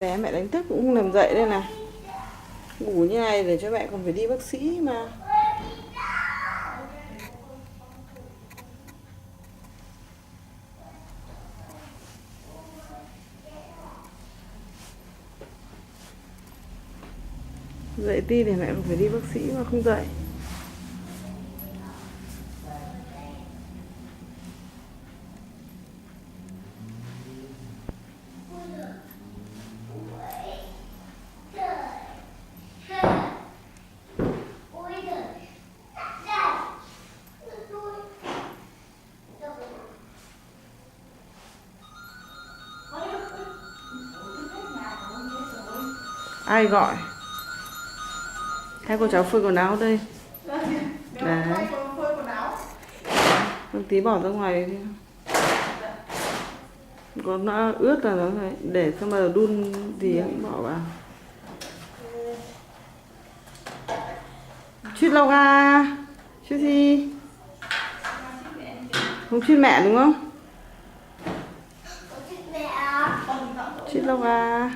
Bé mẹ đánh thức cũng không làm dậy đây này. Ngủ như này để cho mẹ còn phải đi bác sĩ mà. Dậy đi để mẹ còn phải đi bác sĩ mà không dậy. Ai gọi? Hai cô cháu phơi quần áo đây. Đấy. Con tí bỏ ra ngoài đi. Có nó ướt là nó phải để xong bao giờ đun gì cũng bỏ vào. Chuyết lau ga. Chuyết gì? Không chuyết mẹ đúng không? Chuyết lau ga.